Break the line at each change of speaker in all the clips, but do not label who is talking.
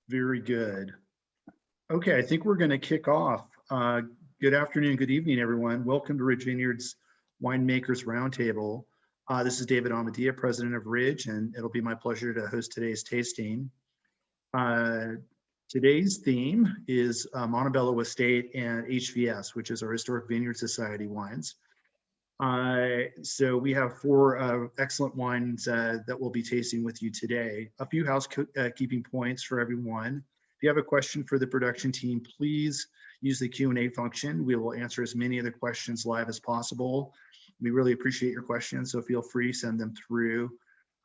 Very good. Okay, I think we're going to kick off. Good afternoon, good evening, everyone. Welcome to Ridge Vineyard's Winemakers Roundtable. This is David Amadia, president of Ridge, and it'll be my pleasure to host today's tasting. Today's theme is Montebello Estate and HVS, which is our Historic Vineyard Society wines. So we have four excellent wines that we'll be tasting with you today. A few housekeeping points for everyone. If you have a question for the production team, please use the Q&A function. We will answer as many of the questions live as possible. We really appreciate your questions, so feel free to send them through.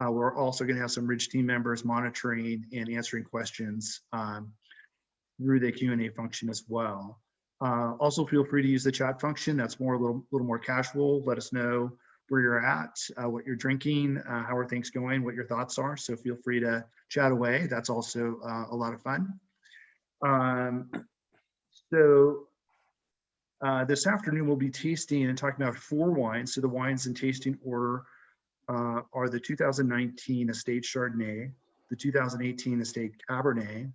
We're also going to have some Ridge team members monitoring and answering questions through the Q&A function as well. Also, feel free to use the chat function. That's a little more casual. Let us know where you're at, what you're drinking, how are things going, what your thoughts are. So feel free to chat away. That's also a lot of fun. This afternoon we'll be tasting and talking about four wines. So the wines in tasting order are the 2019 Estate Chardonnay, the 2018 Estate Cabernet,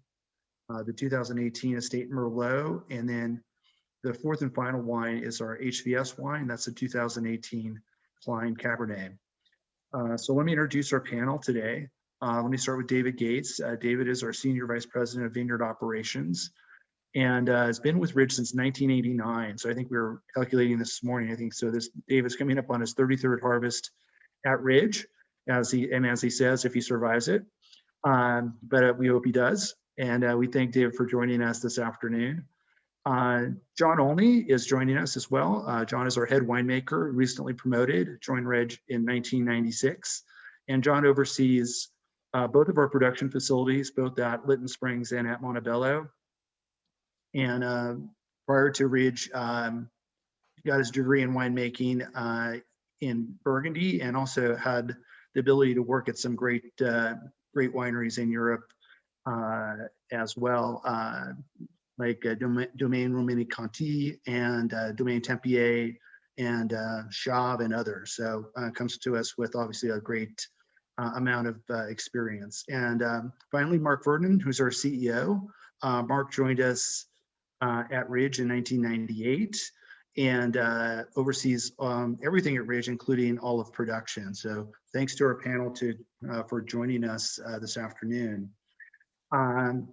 the 2018 Estate Merlot, and then the fourth and final wine is our HVS wine. That's the 2018 Klein Cabernet. So let me introduce our panel today. Let me start with David Gates. David is our Senior Vice President of Vineyard Operations and has been with Ridge since 1989. So I think we were calculating this morning. I think so. David's coming up on his 33rd harvest at Ridge, as he says, if he survives it. But we hope he does. And we thank David for joining us this afternoon. John Olney is joining us as well. John is our head winemaker, recently promoted, joined Ridge in 1996. And John oversees both of our production facilities, both at Lytton Springs and at Montebello. And prior to Ridge, got his degree in winemaking in Burgundy, and also had the ability to work at some great wineries in Europe as well. Like Domaine Romanée-Conti and Domaine Tempier and Chave and others. So comes to us with obviously a great amount of experience. And finally, Mark Vernon, who's our CEO. Mark joined us at Ridge in 1998 and oversees everything at Ridge, including all of production. So thanks to our panel for joining us this afternoon.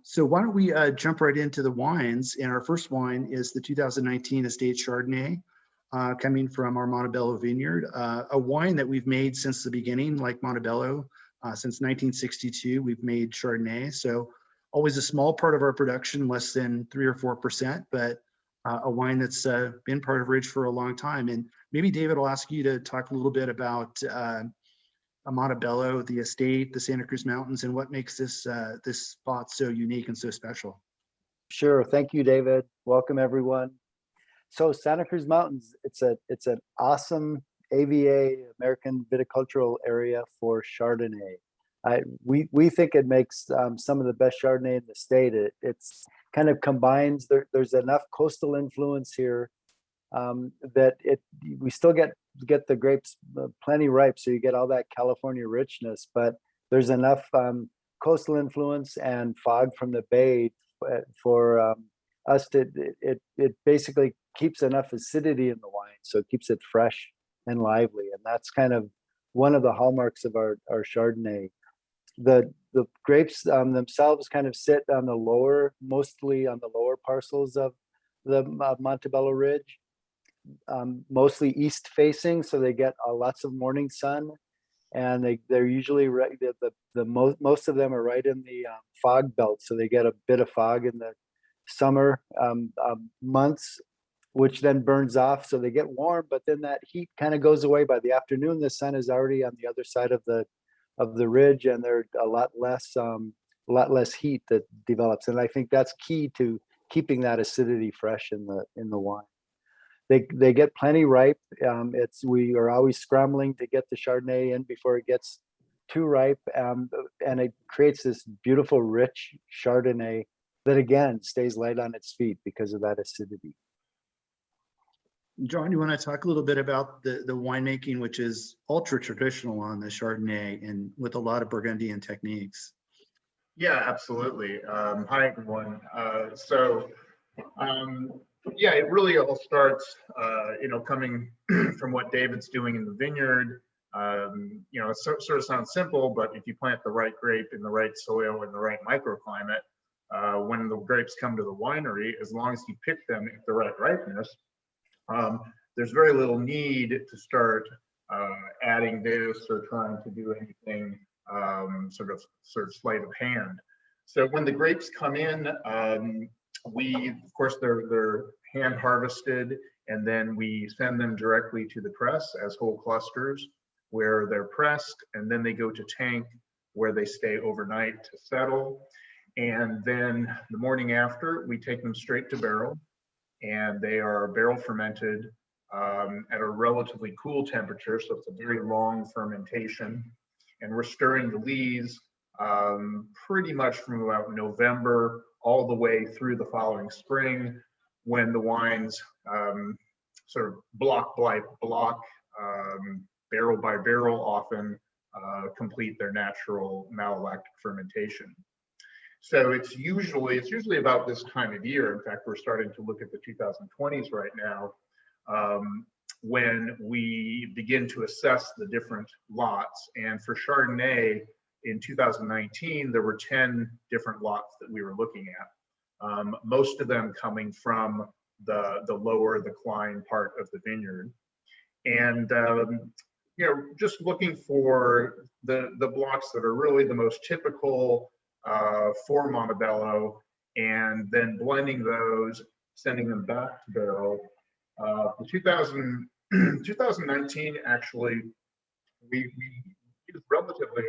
So why don't we jump right into the wines. And our first wine is the 2019 Estate Chardonnay, coming from our Montebello Vineyard, a wine that we've made since the beginning, like Montebello. Since 1962, we've made Chardonnay. So always a small part of our production, less than 3 or 4%, but a wine that's been part of Ridge for a long time. And maybe David will ask you to talk a little bit about Montebello, the estate, the Santa Cruz Mountains, and what makes this spot so unique and so special.
Sure. Thank you, David. Welcome, everyone. So Santa Cruz Mountains, it's an awesome AVA, American viticultural area for Chardonnay. We think it makes some of the best Chardonnay in the state. It's kind of combines, there's enough coastal influence here that we still get the grapes plenty ripe, so you get all that California richness, but there's enough coastal influence and fog from the bay for us to, it basically keeps enough acidity in the wine, so it keeps it fresh and lively. And that's kind of one of the hallmarks of our Chardonnay. The grapes themselves kind of sit on mostly on the lower parcels of the Montebello Ridge, mostly east facing, so they get lots of morning sun, and they're usually right. Most of them are right in the fog belt, so they get a bit of fog in the summer months, which then burns off, so they get warm. But then that heat kind of goes away by the afternoon. The sun is already on the other side of the ridge, and there's a lot less heat that develops. And I think that's key to keeping that acidity fresh in the wine. They get plenty ripe. We are always scrambling to get the Chardonnay in before it gets too ripe, and it creates this beautiful, rich Chardonnay that again stays light on its feet because of that acidity.
John, you want to talk a little bit about the winemaking, which is ultra traditional on the Chardonnay and with a lot of Burgundian techniques?
Yeah, absolutely. Hi, everyone. Yeah, it really all starts, coming from what David's doing in the vineyard. It sort of sounds simple, but if you plant the right grape in the right soil in the right microclimate, when the grapes come to the winery, as long as you pick them at the right ripeness, there's very little need to start adding this or trying to do anything sort of sleight of hand. So when the grapes come in, of course, they're hand harvested, and then we send them directly to the press as whole clusters, where they're pressed, and then they go to tank, where they stay overnight to settle. And then the morning after, we take them straight to barrel, and they are barrel fermented at a relatively cool temperature, so it's a very long fermentation. And we're stirring the lees pretty much from about November all the way through the following spring, when the wines sort of block by block, barrel by barrel, often complete their natural malolactic fermentation. So it's usually about this time of year. In fact, we're starting to look at the 2020s right now, when we begin to assess the different lots. And for Chardonnay in 2019, there were 10 different lots that we were looking at, most of them coming from the lower, the Klein part of the vineyard. And just looking for the blocks that are really the most typical for Montebello, and then blending those, sending them back to barrel. The 2019, actually, we used relatively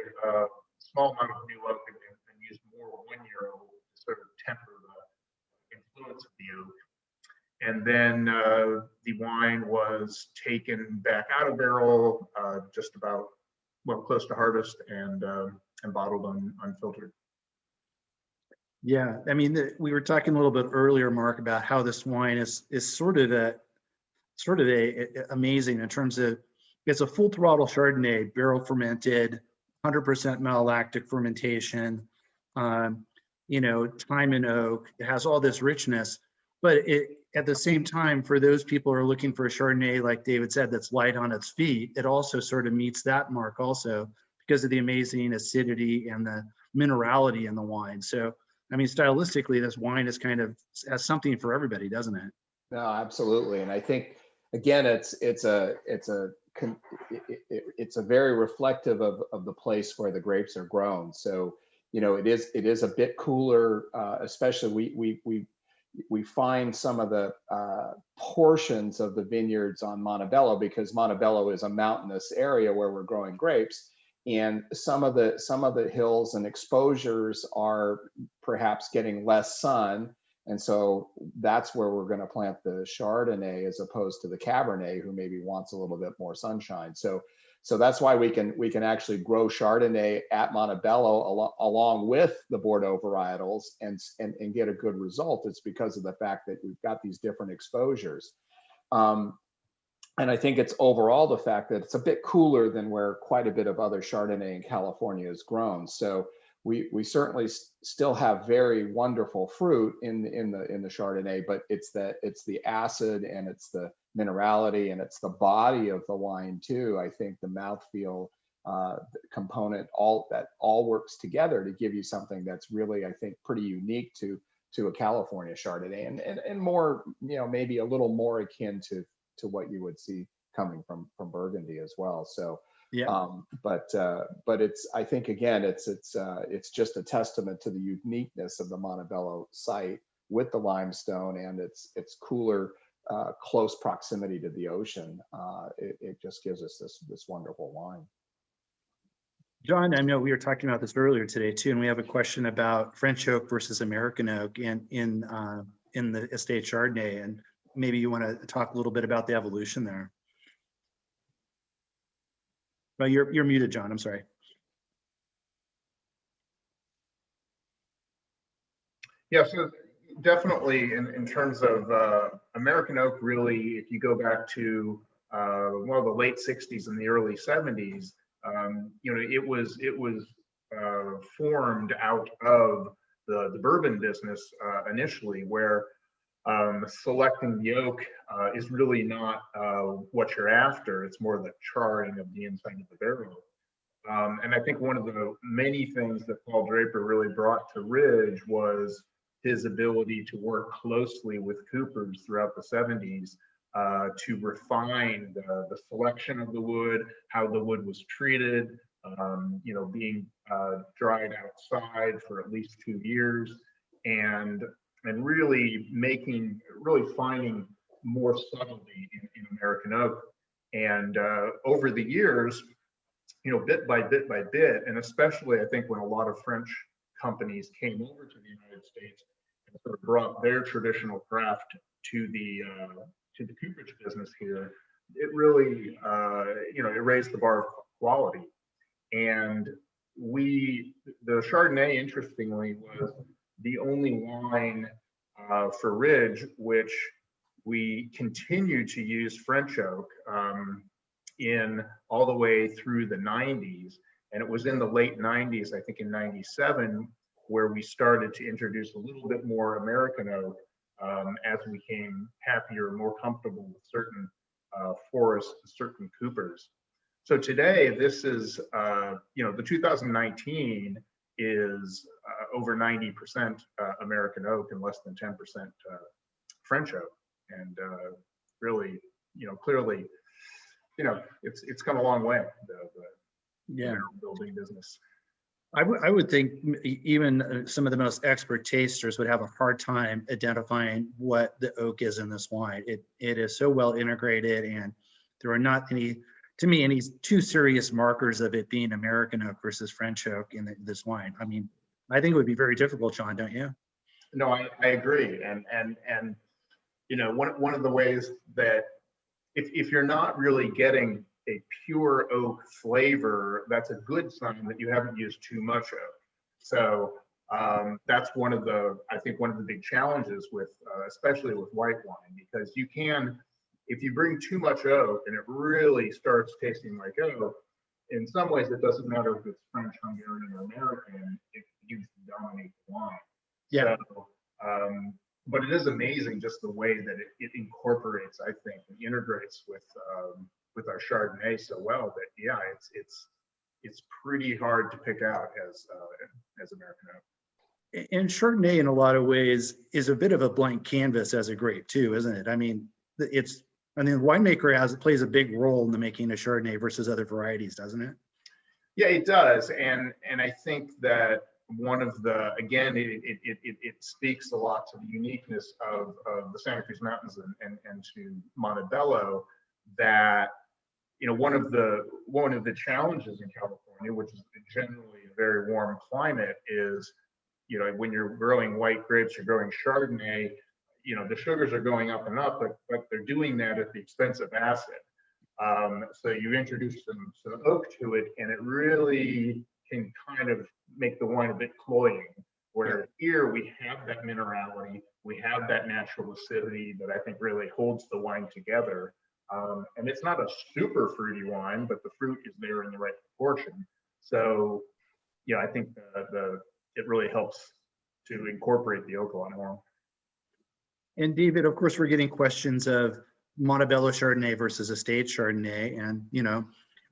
small amount of new oak and used more 1-year oak to sort of temper the influence of the oak. And then the wine was taken back out of barrel just about, well, close to harvest, and bottled unfiltered.
Yeah, I mean, we were talking a little bit earlier, Mark, about how this wine is sort of amazing in terms of, it's a full throttle Chardonnay, barrel fermented, 100% malolactic fermentation, time in oak. It has all this richness, but at the same time, for those people who are looking for a Chardonnay, like David said, that's light on its feet, it also sort of meets that mark also, because of the amazing acidity and the minerality in the wine. So, I mean, stylistically, this wine is kind of has something for everybody, doesn't it?
No, absolutely. And I think, again, it's very reflective of the place where the grapes are grown. So, it is a bit cooler, especially we find some of the portions of the vineyards on Montebello, because Montebello is a mountainous area where we're growing grapes. And some of the hills and exposures are perhaps getting less sun. And so that's where we're going to plant the Chardonnay, as opposed to the Cabernet, who maybe wants a little bit more sunshine. So that's why we can actually grow Chardonnay at Montebello along with the Bordeaux varietals and get a good result. It's because of the fact that we've got these different exposures. And I think it's overall the fact that it's a bit cooler than where quite a bit of other Chardonnay in California is grown. So we certainly still have very wonderful fruit in the Chardonnay, but it's the acid, and it's the minerality, and it's the body of the wine too. I think the mouthfeel component, all works together to give you something that's really, I think, pretty unique to a California Chardonnay, and more, maybe a little more akin to what you would see coming from Burgundy as well. So,
yeah.
But it's, I think, again, it's just a testament to the uniqueness of the Montebello site with the limestone and its cooler, close proximity to the ocean. It just gives us this wonderful wine.
John, I know we were talking about this earlier today too, and we have a question about French oak versus American oak in the Estate Chardonnay, and maybe you want to talk a little bit about the evolution there. Well, you're muted, John. I'm sorry.
Yeah, so definitely in terms of American oak, really, if you go back to the late 60s and the early 70s, it was formed out of the bourbon business initially, where selecting the oak is really not what you're after. It's more the charring of the inside of the barrel. And I think one of the many things that Paul Draper really brought to Ridge was his ability to work closely with coopers throughout the 70s to refine the selection of the wood, how the wood was treated, being dried outside for at least 2 years, and really finding more subtlety in American oak. And over the years, bit by bit, and especially I think when a lot of French companies came over to the United States and sort of brought their traditional craft to the cooperage business here, it really it raised the bar of quality. And the Chardonnay, interestingly, was the only wine for Ridge which we continue to use French oak in all the way through the 90s. And it was in the late 90s, I think in 97, where we started to introduce a little bit more American oak as we became happier and more comfortable with certain forests, certain coopers. So today, this is, the 2019 is over 90% American oak and less than 10% French oak. And really, clearly, it's come a long way, the barrel building business.
I would think even some of the most expert tasters would have a hard time identifying what the oak is in this wine. It is so well integrated, and there are not any too serious markers of it being American oak versus French oak in this wine. I mean, I think it would be very difficult, John, don't you?
No, I agree. And one of the ways that if you're not really getting a pure oak flavor, that's a good sign that you haven't used too much oak. So that's one of the big challenges with, especially with white wine, because if you bring too much oak and it really starts tasting like oak, in some ways it doesn't matter if it's French, Hungarian, or American, it begins to dominate the wine.
Yeah. So,
but it is amazing just the way that it incorporates, I think, and integrates with our Chardonnay so well that it's pretty hard to pick out as American oak.
And Chardonnay, in a lot of ways, is a bit of a blank canvas as a grape too, isn't it? I mean, the winemaker plays a big role in the making of Chardonnay versus other varieties, doesn't it?
Yeah, it does, and I think that one of the, again, it speaks a lot to the uniqueness of the Santa Cruz Mountains and to Montebello, that one of the challenges in California, which is generally a very warm climate, is when you're growing white grapes, you're growing Chardonnay, the sugars are going up and up, but they're doing that at the expense of acid. So you introduce some oak to it, and it really can kind of make the wine a bit cloying. Where here we have that minerality, we have that natural acidity that I think really holds the wine together. And it's not a super fruity wine, but the fruit is there in the right proportion. So, I think it really helps to incorporate the oak a lot more.
And David, of course, we're getting questions of Montebello Chardonnay versus Estate Chardonnay, and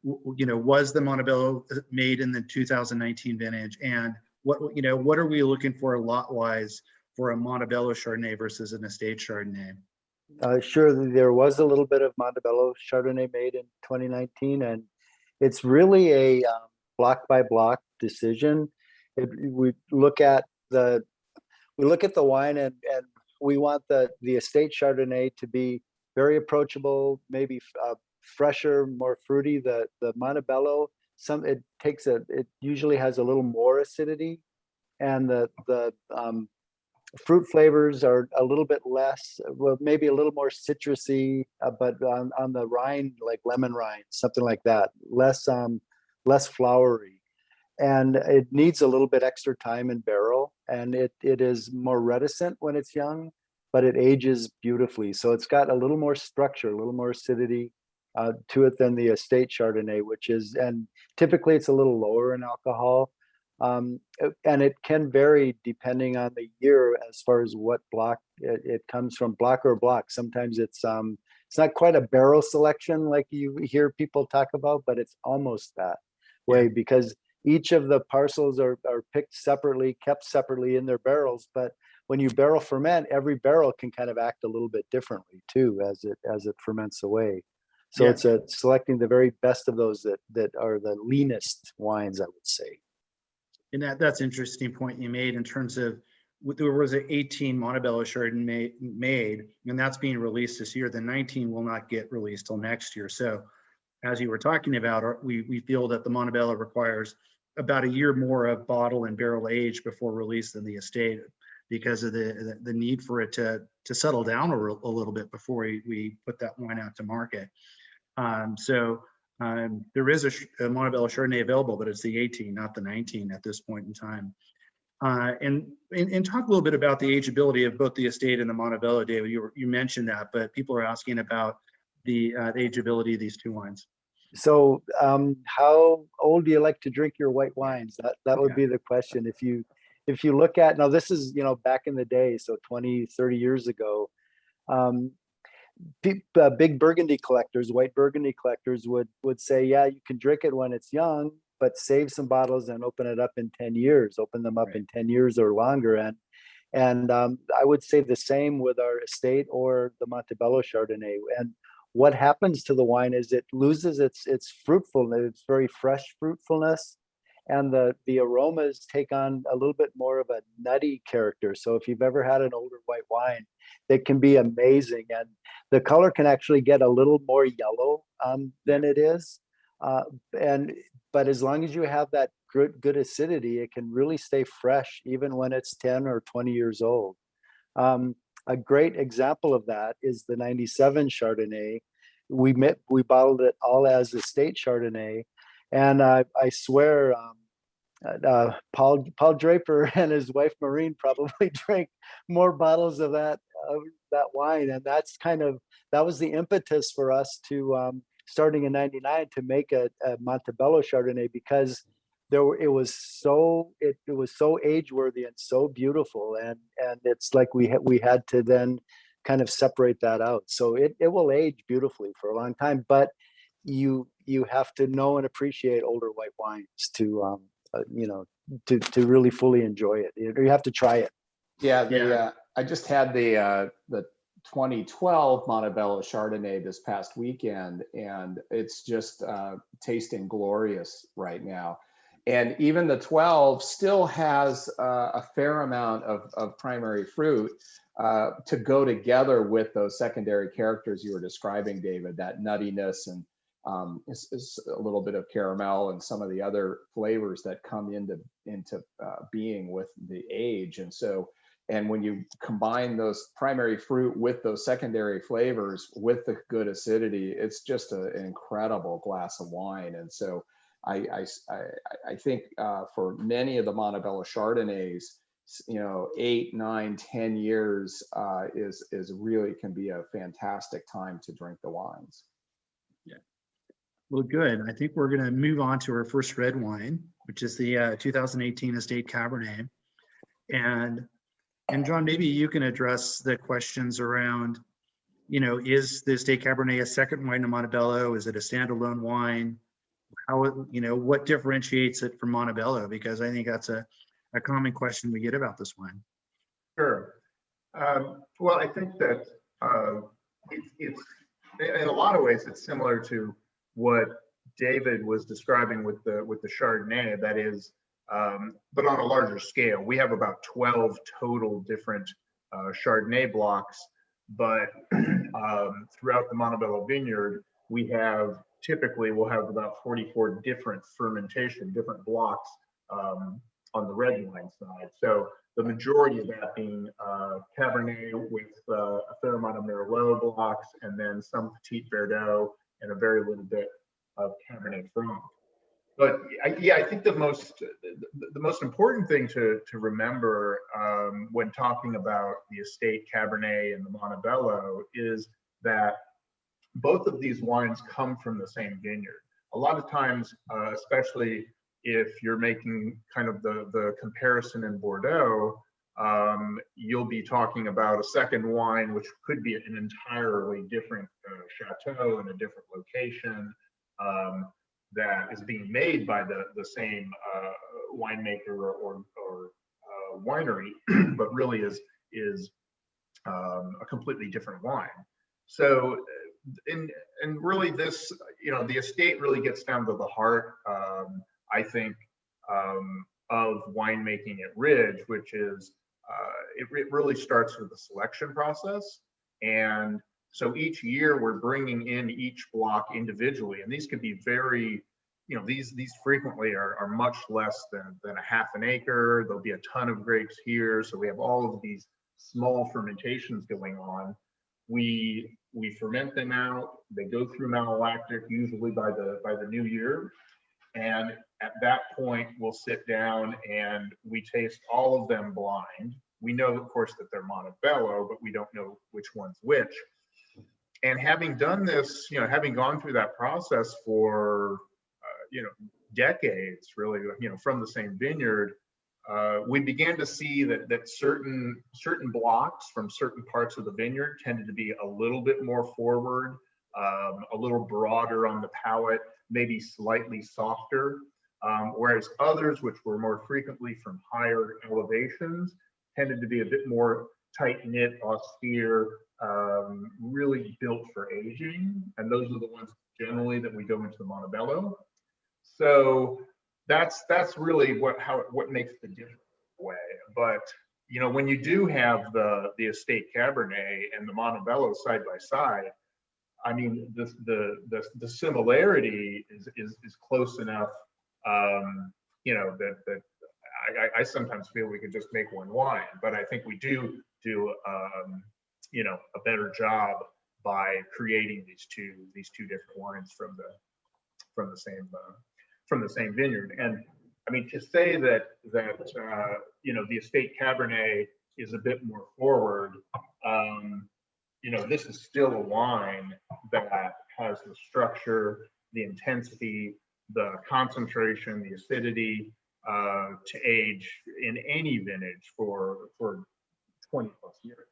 was the Montebello made in the 2019 vintage, and what are we looking for lot-wise for a Montebello Chardonnay versus an Estate Chardonnay?
Sure, there was a little bit of Montebello Chardonnay made in 2019, and it's really a block by block decision. We look at the wine, and we want the Estate Chardonnay to be very approachable, maybe fresher, more fruity. The Montebello, it usually has a little more acidity, and the fruit flavors are a little bit less, well, maybe a little more citrusy, but on the rind, like lemon rind, something like that, less flowery. And it needs a little bit extra time in barrel, and it is more reticent when it's young, but it ages beautifully. So it's got a little more structure, a little more acidity to it than the Estate Chardonnay, and typically it's a little lower in alcohol, And it can vary depending on the year as far as what block it comes from, block or block. Sometimes it's not quite a barrel selection like you hear people talk about, but it's almost that way because each of the parcels are picked separately, kept separately in their barrels. But when you barrel ferment, every barrel can kind of act a little bit differently too as it ferments away. So it's selecting the very best of those that are the leanest wines, I would say.
And that's an interesting point you made in terms of there was an 18 Montebello Chardonnay made, and that's being released this year. The 19 will not get released till next year. So as you were talking about, we feel that the Montebello requires about a year more of bottle and barrel age before release than the estate because of the need for it to settle down a little bit before we put that wine out to market. There is a Montebello Chardonnay available, but it's the 18, not the 19 at this point in time. And talk a little bit about the ageability of both the estate and the Montebello, David. You mentioned that, but people are asking about the ageability of these two wines.
So how old do you like to drink your white wines? That would be the question. If you look at, now this is, back in the day, so 20, 30 years ago, big Burgundy collectors, white Burgundy collectors would say, yeah, you can drink it when it's young, but save some bottles and open it up in 10 years, open them up in 10 years or longer. And I would say the same with our estate or the Montebello Chardonnay. And what happens to the wine is it loses its fruitfulness, its very fresh fruitfulness. And the aromas take on a little bit more of a nutty character. So if you've ever had an older white wine, it can be amazing. And the color can actually get a little more yellow than it is. But as long as you have that good acidity, it can really stay fresh even when it's 10 or 20 years old. A great example of that is the 97 Chardonnay. We bottled it all as Estate Chardonnay. And I swear, Paul Draper and his wife Maureen probably drank more bottles of that wine, and that was the impetus for us to starting in '99 to make a Montebello Chardonnay because it was so age worthy and so beautiful, and it's like we had to then kind of separate that out. So it will age beautifully for a long time, but you have to know and appreciate older white wines to really fully enjoy it. You have to try it.
I just had the 2012 Montebello Chardonnay this past weekend, and it's just tasting glorious right now. And even the 12 still has a fair amount of primary fruit to go together with those secondary characters you were describing, David, that nuttiness and is a little bit of caramel and some of the other flavors that come into being with the age. And when you combine those primary fruit with those secondary flavors with the good acidity, it's just an incredible glass of wine. And so I think for many of the Montebello Chardonnays, 8, 9, 10 years is really can be a fantastic time to drink the wines.
Yeah. Well, good. I think we're going to move on to our first red wine, which is the 2018 Estate Cabernet. And John, maybe you can address the questions around, is the Estate Cabernet a second wine to Montebello? Is it a standalone wine? What differentiates it from Montebello? Because I think that's a common question we get about this wine.
Sure. Well, I think that it's in a lot of ways it's similar to what David was describing with the Chardonnay. That is, but on a larger scale. We have about 12 total different Chardonnay blocks, but throughout the Montebello Vineyard, we'll have about 44 different different blocks on the red wine side. So the majority of that being Cabernet with a fair amount of Merlot blocks, and then some Petit Verdot and a very little bit of Cabernet Franc. But I think the most important thing to remember when talking about the Estate Cabernet and the Montebello is that both of these wines come from the same vineyard. A lot of times, especially if you're making kind of the comparison in Bordeaux, you'll be talking about a second wine, which could be an entirely different chateau in a different location, that is being made by the same winemaker or winery, but really is a completely different wine. So, and really this, the estate really gets down to the heart, I think, of winemaking at Ridge, which is, it really starts with the selection process. And so each year we're bringing in each block individually, and these could be very, these frequently are much less than a half an acre. There'll be a ton of grapes here. So we have all of these small fermentations going on. We ferment them out. They go through malolactic usually by the new year. And at that point, we'll sit down and we taste all of them blind. We know, of course, that they're Montebello, but we don't know which one's which. And having done this, having gone through that process for, decades, really, from the same vineyard, we began to see that certain blocks from certain parts of the vineyard tended to be a little bit more forward, a little broader on the palate, maybe slightly softer, whereas others, which were more frequently from higher elevations, tended to be a bit more tight-knit, austere, really built for aging. And those are the ones generally that we go into the Montebello. So that's really what makes the difference way. But when you do have the Estate Cabernet and the Montebello side by side, I mean, the similarity is close enough, that I sometimes feel we could just make one wine, but I think we do a better job by creating these two different wines from the same vineyard. And I mean, to say that the Estate Cabernet is a bit more forward, this is still a wine that has the structure, the intensity, the concentration, the acidity to age in any vintage for 20 plus years.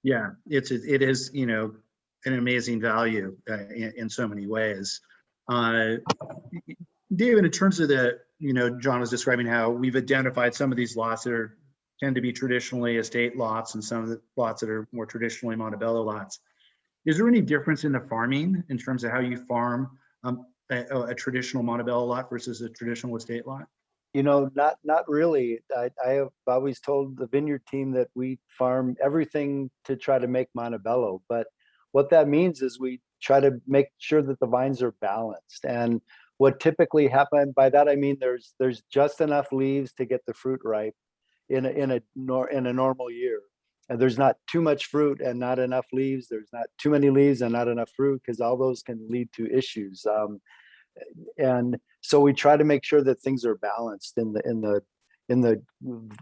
Yeah, it is, an amazing value in so many ways. David, in terms of John was describing how we've identified some of these lots that tend to be traditionally estate lots and some of the lots that are more traditionally Montebello lots. Is there any difference in the farming in terms of how you farm a traditional Montebello lot versus a traditional estate lot?
Not really. I have always told the vineyard team that we farm everything to try to make Montebello, but what that means is we try to make sure that the vines are balanced. And what typically happens by that, I mean, there's just enough leaves to get the fruit ripe in a normal year. And there's not too much fruit and not enough leaves. There's not too many leaves and not enough fruit, because all those can lead to issues. And so we try to make sure that things are balanced in the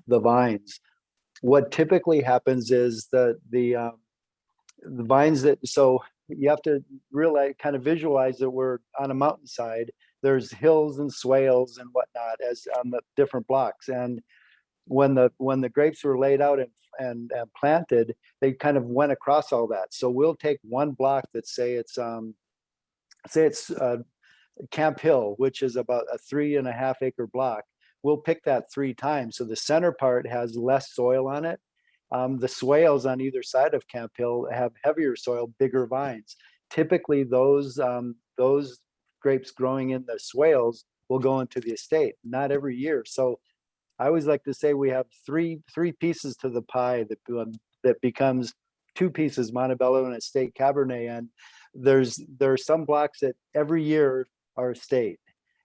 vines. What typically happens is that the vines so you have to really kind of visualize that we're on a mountainside. There's hills and swales and whatnot as on the different blocks. And when the grapes were laid out and planted, they kind of went across all that. So we'll take one block that say it's Camp Hill, which is about a 3.5 acre block. We'll pick that 3 times. So the center part has less soil on it. The swales on either side of Camp Hill have heavier soil, bigger vines. Typically, those grapes growing in the swales will go into the estate, not every year. So I always like to say we have three pieces to the pie that becomes 2 pieces, Montebello and Estate Cabernet. And there are some blocks that every year are estate.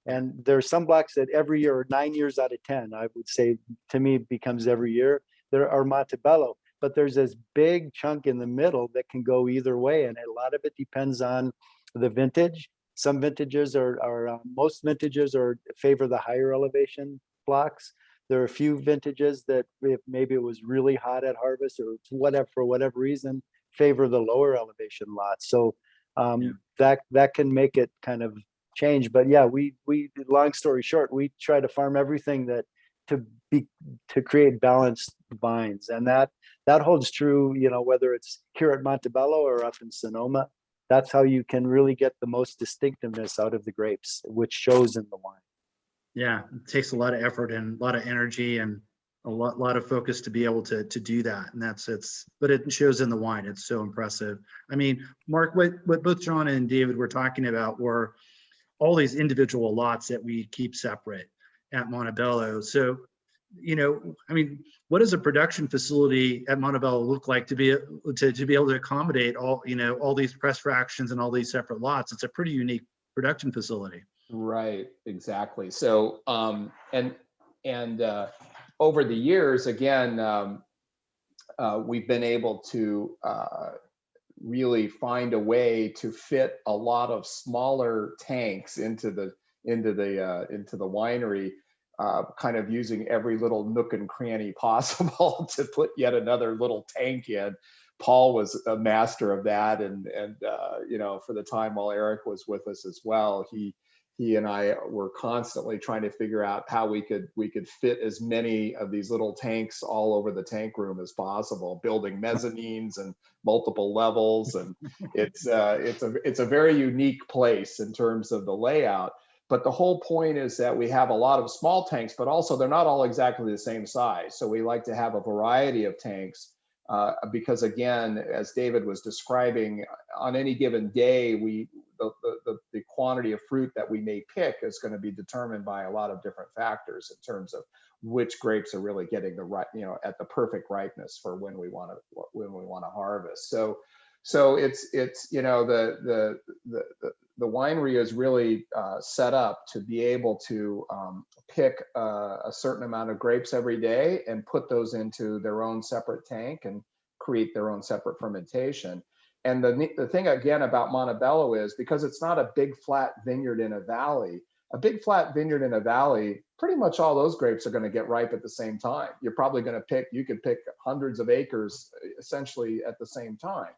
And there are some blocks that every year, 9 years out of 10, I would say, to me, becomes every year. There are Montebello, but there's this big chunk in the middle that can go either way. And a lot of it depends on the vintage. Some vintages most vintages favor the higher elevation blocks. There are a few vintages that, if maybe it was really hot at harvest or for whatever reason, favor the lower elevation lots. So that can make it kind of change. But yeah, we long story short, we try to farm everything that to create balanced vines, and that holds true, you know, whether it's here at Montebello or up in Sonoma. That's how you can really get the most distinctiveness out of the grapes, which shows in the wine.
Yeah, it takes a lot of effort and a lot of energy and a lot of focus to be able to do that. And but it shows in the wine. It's so impressive. I mean, Mark, what both John and David were talking about were all these individual lots that we keep separate at Montebello. So, you know, I mean, what does a production facility at Montebello look like to be able to accommodate all, you know, all these press fractions and all these separate lots? It's a pretty unique production facility.
Right, exactly. So, over the years, again, we've been able to really find a way to fit a lot of smaller tanks into the winery, kind of using every little nook and cranny possible to put yet another little tank in. Paul was a master of that, and you know, for the time while Eric was with us as well, he and I were constantly trying to figure out how we could fit as many of these little tanks all over the tank room as possible, building mezzanines and multiple levels. And it's a very unique place in terms of the layout. But the whole point is that we have a lot of small tanks, but also they're not all exactly the same size. So we like to have a variety of tanks. Because again, as David was describing, on any given day, the quantity of fruit that we may pick is going to be determined by a lot of different factors in terms of which grapes are really getting the right, you know, at the perfect ripeness for when we want to harvest. So it's you know, the winery is really set up to be able to pick a certain amount of grapes every day and put those into their own separate tank and create their own separate fermentation. And the thing again about Montebello is, because it's not a big flat vineyard in a valley, pretty much all those grapes are going to get ripe at the same time. You're probably going to you could pick hundreds of acres essentially at the same time.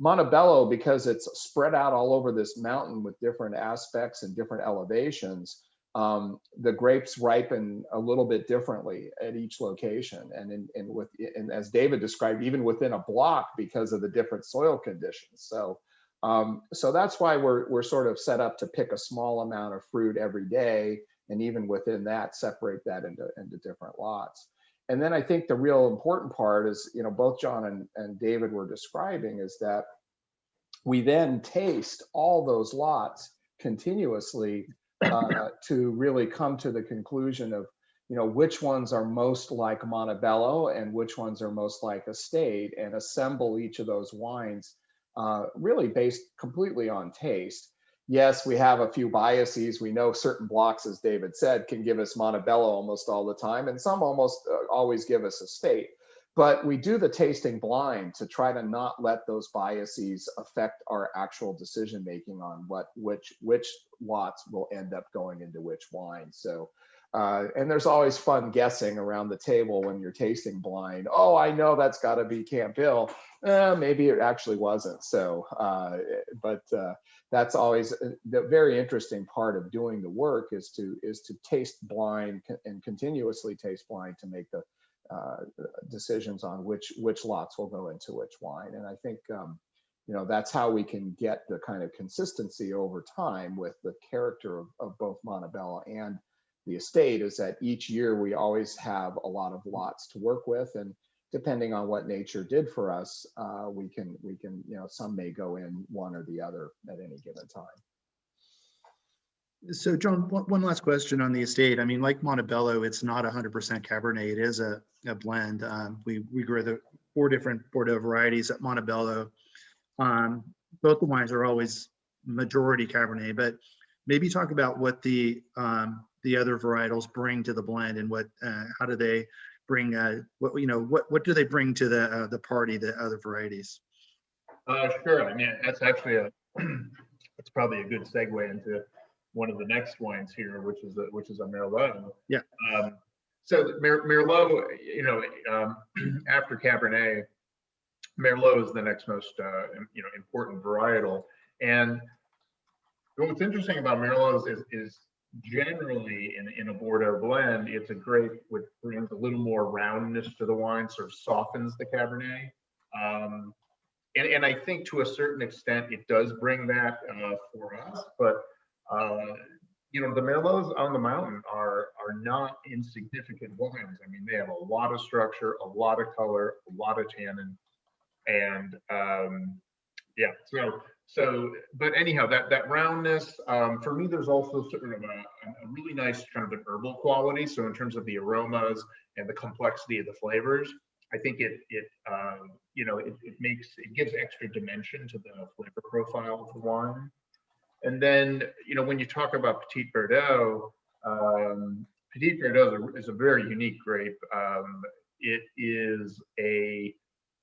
Montebello, because it's spread out all over this mountain with different aspects and different elevations, the grapes ripen a little bit differently at each location, and as David described, even within a block because of the different soil conditions. So that's why we're sort of set up to pick a small amount of fruit every day, and even within that, separate that into different lots. And then I think the real important part is, you know, both John and David were describing, is that we then taste all those lots continuously to really come to the conclusion of, you know, which ones are most like Montebello and which ones are most like Estate, and assemble each of those wines really based completely on taste. Yes, we have a few biases. We know certain blocks, as David said, can give us Montebello almost all the time, and some almost always give us Estate. But we do the tasting blind to try to not let those biases affect our actual decision making on which lots will end up going into which wine. So, and there's always fun guessing around the table when you're tasting blind. Oh, I know that's got to be Camp Hill. Maybe it actually wasn't. So, but that's always the very interesting part of doing the work, is to taste blind and continuously taste blind to make the decisions on which lots will go into which wine. And I think you know, that's how we can get the kind of consistency over time with the character of both Montebello and the Estate, is that each year we always have a lot of lots to work with, and depending on what nature did for us, we can, you know, some may go in one or the other at any given time.
So John, one last question on the Estate. I mean, like Montebello, it's not 100% Cabernet. It is a blend. We grow the 4 different Bordeaux varieties at Montebello. Both the wines are always majority Cabernet, but maybe talk about what the other varietals bring to the blend, and how do they bring what do they bring to the party, the other varieties?
Sure. I mean, that's actually it's probably a good segue into one of the next wines here, which is a Merlot.
Yeah.
So Merlot, you know, after Cabernet, Merlot is the next most important varietal, and What's interesting about Merlots is generally in a Bordeaux blend, it's a grape which brings a little more roundness to the wine, sort of softens the Cabernet. And I think to a certain extent it does bring that for us, but you know, the Merlots on the mountain are not insignificant wines. I mean, they have a lot of structure, a lot of color, a lot of tannin, and yeah. So, but anyhow, that roundness for me, there's also sort of a really nice kind of an herbal quality. So in terms of the aromas and the complexity of the flavors, I think it you know, it gives extra dimension to the flavor profile of the wine. And then, you know, when you talk about Petit Verdot, Petit Verdot is a very unique grape. It is a,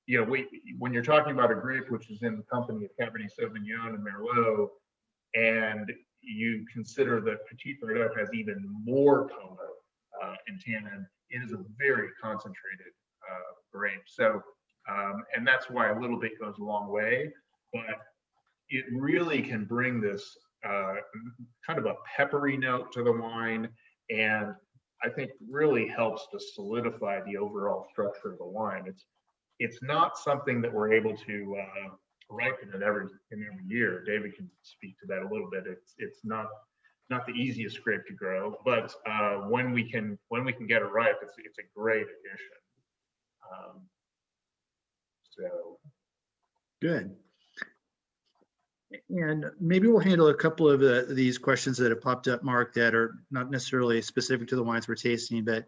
you know, when you're talking about a grape which is in the company of Cabernet Sauvignon and Merlot, and you consider that Petit Verdot has even more color and tannin, it is a very concentrated grape. So, and that's why a little bit goes a long way, but it really can bring this kind of a peppery note to the wine, and I think really helps to solidify the overall structure of the wine. It's not something that we're able to ripen in every year. David can speak to that a little bit. It's not the easiest grape to grow, but when we can get it ripe, it's a great addition. So
Good. And maybe we'll handle a couple of these questions that have popped up, Mark, that are not necessarily specific to the wines we're tasting, but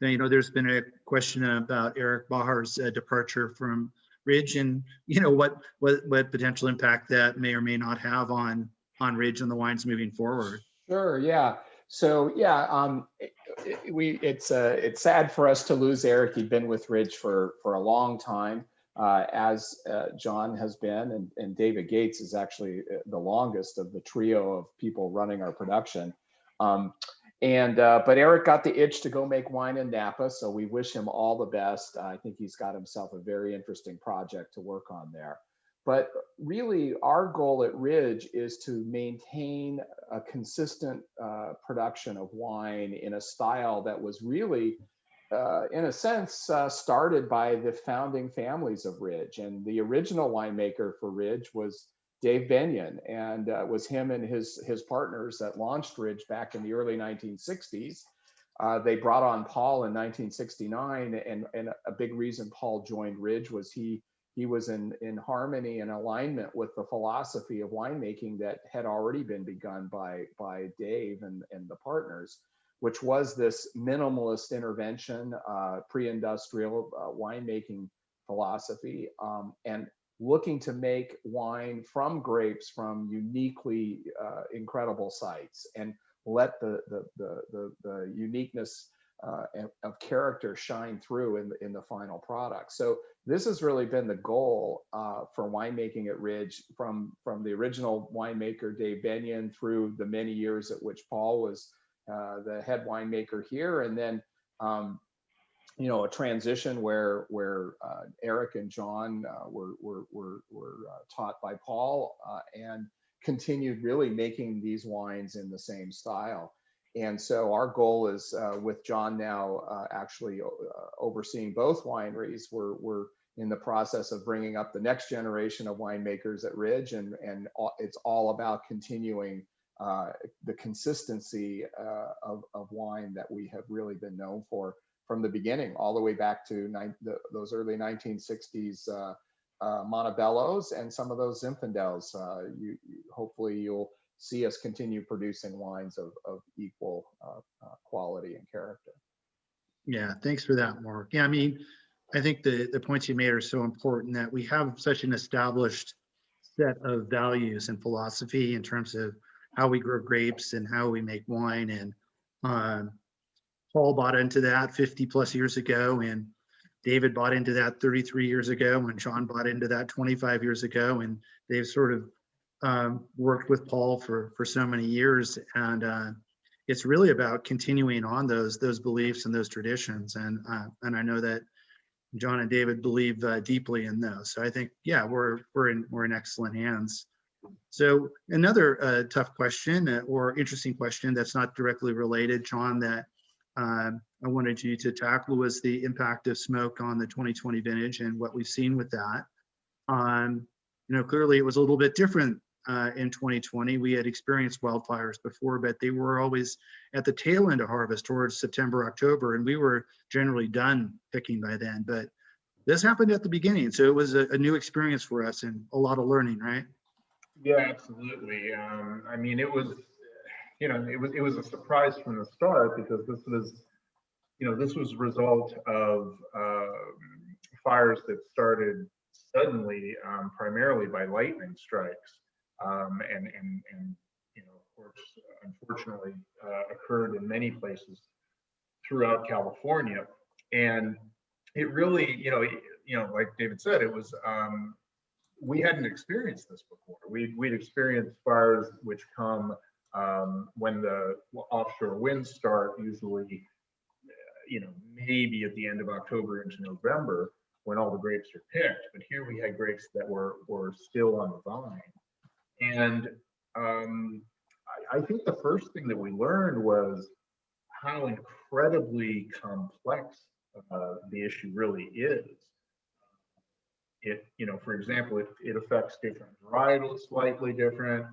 you know, there's been a question about Eric Bahar's departure from Ridge, and you know, what potential impact that may or may not have on Ridge and the wines moving forward.
Sure. Yeah. So yeah, it's sad for us to lose Eric. He'd been with Ridge for a long time, as John has been, and David Gates is actually the longest of the trio of people running our production. But Eric got the itch to go make wine in Napa, so we wish him all the best. I think he's got himself a very interesting project to work on there. But really, our goal at Ridge is to maintain a consistent production of wine in a style that was really, in a sense, started by the founding families of Ridge. And the original winemaker for Ridge was Dave Benyon, and it was him and his partners that launched Ridge back in the early 1960s. They brought on Paul in 1969, and a big reason Paul joined Ridge was he was in harmony and alignment with the philosophy of winemaking that had already been begun by Dave and the partners, which was this minimalist intervention, pre-industrial winemaking philosophy, and looking to make wine from grapes from uniquely incredible sites, and let the uniqueness of character shine through in the final product. So this has really been the goal for winemaking at Ridge, from the original winemaker Dave Benyon through the many years at which Paul was the head winemaker here, and then you know, a transition where Eric and John were taught by Paul and continued really making these wines in the same style. And so our goal is, with John now actually overseeing both wineries, we're in the process of bringing up the next generation of winemakers at Ridge, and it's all about continuing the consistency of wine that we have really been known for from the beginning, all the way back to those early 1960s Montebellos and some of those Zinfandels. Hopefully you'll see us continue producing wines of equal quality and character.
Yeah, thanks for that, Mark. Yeah, I mean, I think the points you made are so important, that we have such an established set of values and philosophy in terms of how we grow grapes and how we make wine. And Paul bought into that 50 plus years ago, and David bought into that 33 years ago, and John bought into that 25 years ago, and they've sort of worked with Paul for so many years. And it's really about continuing on those beliefs and those traditions. And I know that John and David believe deeply in those. So I think, yeah, we're in excellent hands So another tough question or interesting question that's not directly related, John, that I wanted you to tackle was the impact of smoke on the 2020 vintage and what we've seen with that. Clearly it was a little bit different in 2020. We had experienced wildfires before, but they were always at the tail end of harvest towards September, October, and we were generally done picking by then. But this happened at the beginning, so it was a new experience for us and a lot of learning, right?
Yeah, absolutely. I mean, it was a surprise from the start because this was a result of fires that started suddenly, primarily by lightning strikes, and of course, unfortunately, occurred in many places throughout California. And it really, like David said, it was. We hadn't experienced this before. We'd experienced fires which come when the offshore winds start, usually, maybe at the end of October into November, when all the grapes are picked. But here we had grapes that were still on the vine. And I think the first thing that we learned was how incredibly complex the issue really is. For example, it affects different varietals slightly different.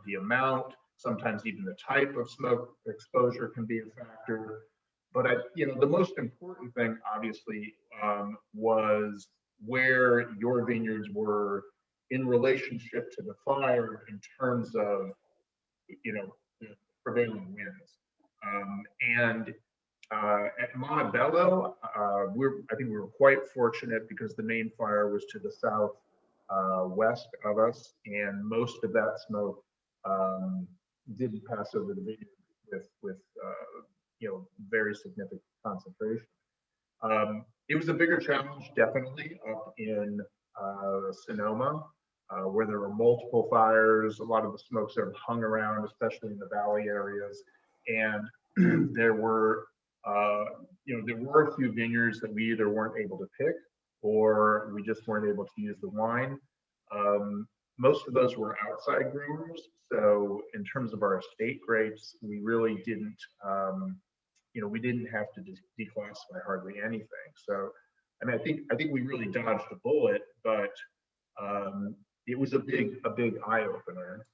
The amount, sometimes even the type of smoke exposure can be a factor. But the most important thing, obviously, was where your vineyards were in relationship to the fire in terms of, the prevailing winds. At Montebello, I think we were quite fortunate because the main fire was to the south west of us, and most of that smoke didn't pass over the vineyard with very significant concentration. It was a bigger challenge, definitely, up in Sonoma, where there were multiple fires. A lot of the smoke sort of hung around, especially in the valley areas, and there were a few vineyards that we either weren't able to pick or we just weren't able to use the wine. Most of those were outside growers. So in terms of our estate grapes, we really didn't, we didn't have to declassify hardly anything. So, I mean, I think we really dodged a bullet, but it was a big eye opener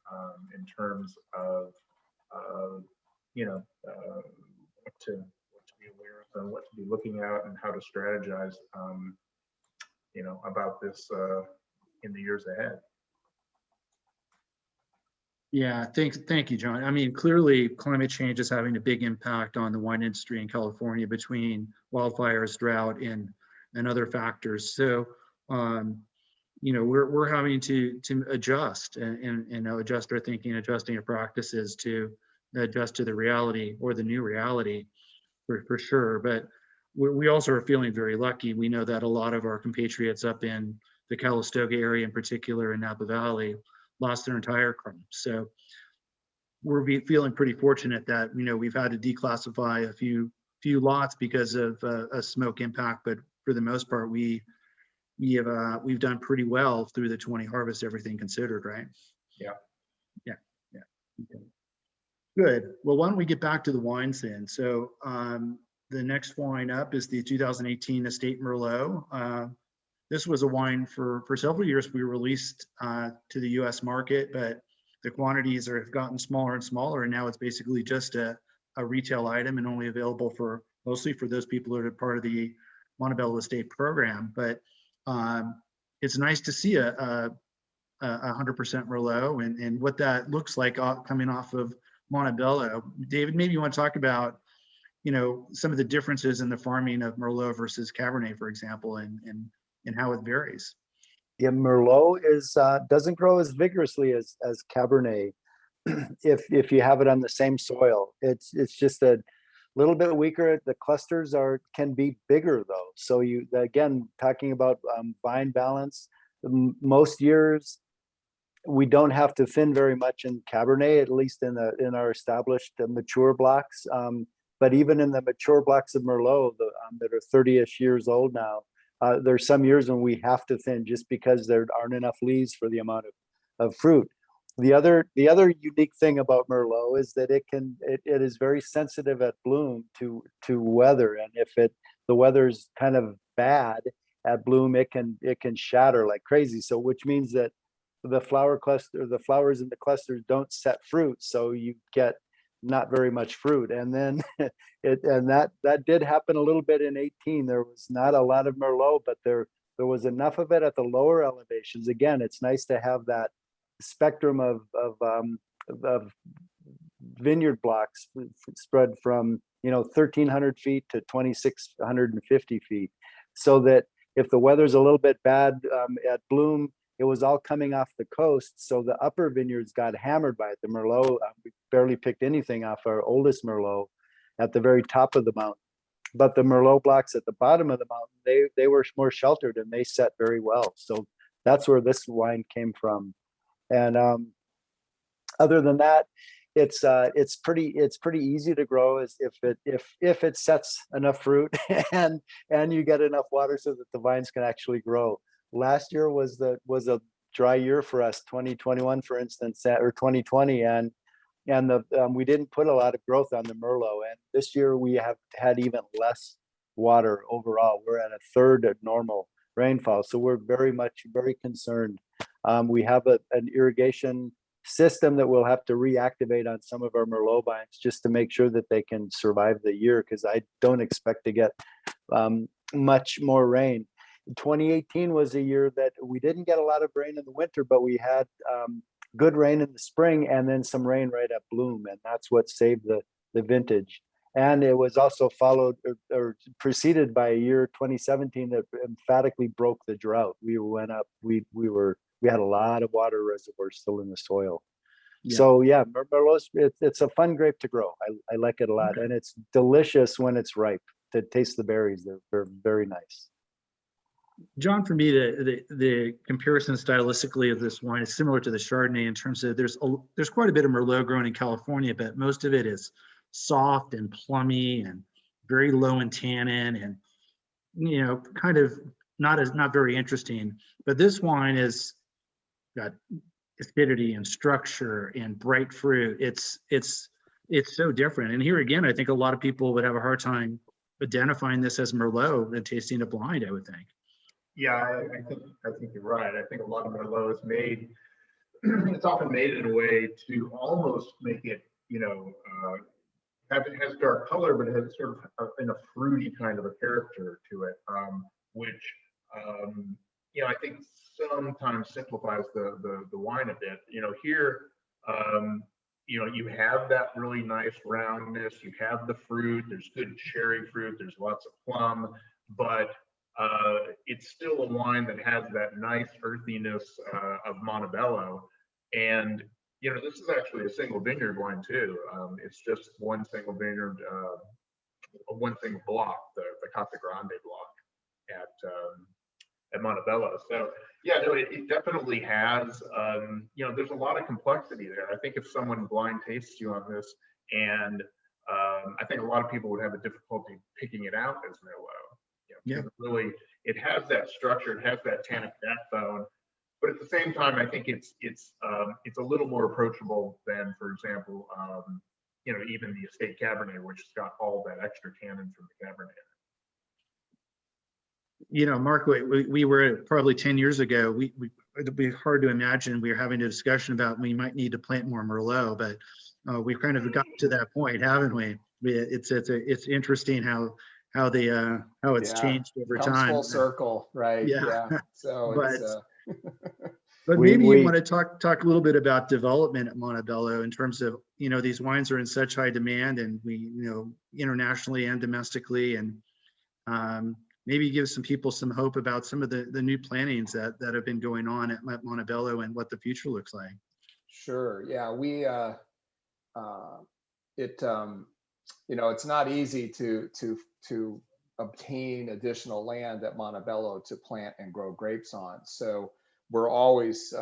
in terms of, what to be aware of and what to be looking at and how to strategize, about this in the years ahead.
Yeah, thank you, John. I mean, clearly climate change is having a big impact on the wine industry in California between wildfires, drought, and other factors. So, we're having to adjust and adjust our thinking, adjusting our practices to adjust to the reality or the new reality for sure. But we also are feeling very lucky. We know that a lot of our compatriots up in the Calistoga area in particular in Napa Valley lost their entire crop. So we're feeling pretty fortunate that, we've had to declassify a few lots because of a smoke impact, but for the most part, we've done pretty well through the 20 harvest, everything considered, right?
Yeah.
Okay. Good. Well, why don't we get back to the wines then? So the next wine up is the 2018 Estate Merlot. This was a wine for several years we released to the US market, but the quantities have gotten smaller and smaller, and now it's basically just a retail item and only available mostly for those people that are part of the Montebello Estate program. But it's nice to see a 100% Merlot and what that looks like coming off of Montebello. David, maybe you want to talk about, some of the differences in the farming of Merlot versus Cabernet, for example, and how it varies.
Yeah, Merlot doesn't grow as vigorously as Cabernet if you have it on the same soil. It's just a little bit weaker. The clusters can be bigger though. So again, talking about vine balance, most years we don't have to thin very much in Cabernet, at least in our established mature blocks. But even in the mature blocks of Merlot that are 30-ish years old now, there's some years when we have to thin just because there aren't enough leaves for the amount of fruit. The other unique thing about Merlot is that it is very sensitive at bloom to weather, and if the weather's kind of bad at bloom, it can shatter like crazy. So which means that the flowers in the clusters don't set fruit, so you get not very much fruit. And then that did happen a little bit in 18. There was not a lot of Merlot, but there was enough of it at the lower elevations. Again, it's nice to have that spectrum of vineyard blocks spread from 1,300 feet to 2,650 feet, so that if the weather's a little bit bad at bloom, it was all coming off the coast, so the upper vineyards got hammered by it. The Merlot, we barely picked anything off our oldest Merlot at the very top of the mountain, but the Merlot blocks at the bottom of the mountain, they were more sheltered and they set very well. So that's where this wine came from. And other than that, it's pretty easy to grow if it sets enough fruit and you get enough water so that the vines can actually grow. Last year was a dry year for us, 2021 for instance, or 2020, and we didn't put a lot of growth on the Merlot, and this year we have had even less water overall. We're at a third of normal rainfall, so we're very concerned. We have an irrigation system that we'll have to reactivate on some of our Merlot vines just to make sure that they can survive the year, because I don't expect to get much more rain. 2018 was a year that we didn't get a lot of rain in the winter, but we had good rain in the spring and then some rain right at bloom, and that's what saved the vintage. And it was also followed or preceded by a year 2017 that emphatically broke the drought. We went up, we had a lot of water reservoirs still in the soil. Yeah. So yeah, Merlot's it's a fun grape to grow. I like it a lot, and it's delicious when it's ripe. To taste the berries, they're very nice.
John, for me, the comparison stylistically of this wine is similar to the Chardonnay in terms of there's quite a bit of Merlot grown in California, but most of it is soft and plummy and very low in tannin, and kind of not very interesting. But this wine is got acidity and structure and bright fruit. It's so different. And here again, I think a lot of people would have a hard time identifying this as Merlot and tasting it blind, I would think.
Yeah, I think you're right. I think a lot of Merlot is made. It's often made in a way to almost make it, it has dark color, but it has sort of in a fruity kind of a character to it, which I think sometimes simplifies the wine a bit. Here, you have that really nice roundness. You have the fruit. There's good cherry fruit. There's lots of plum, but it's still a wine that has that nice earthiness of Montebello. And this is actually a single vineyard wine too. It's just one single vineyard, one single block, the Casa Grande block at Montebello. So yeah, no, it definitely has. There's a lot of complexity there. I think if someone blind tastes you on this, and I think a lot of people would have a difficulty picking it out as Merlot. Really, it has that structure, it has that tannic backbone, but at the same time, I think it's a little more approachable than, for example, even the Estate Cabernet, which has got all that extra tannin from the Cabernet.
Mark, we were probably 10 years ago. It'd be hard to imagine we were having a discussion about we might need to plant more Merlot, but we've kind of gotten to that point, haven't we? It's interesting how it's changed over time.
Full circle, right?
Yeah.
So
but maybe you want to talk a little bit about development at Montebello in terms of these wines are in such high demand, and we internationally and domestically, and maybe give some people some hope about some of the new plantings that have been going on at Montebello and what the future looks like.
Sure. Yeah, we it's not easy to obtain additional land at Montebello to plant and grow grapes on. So we're always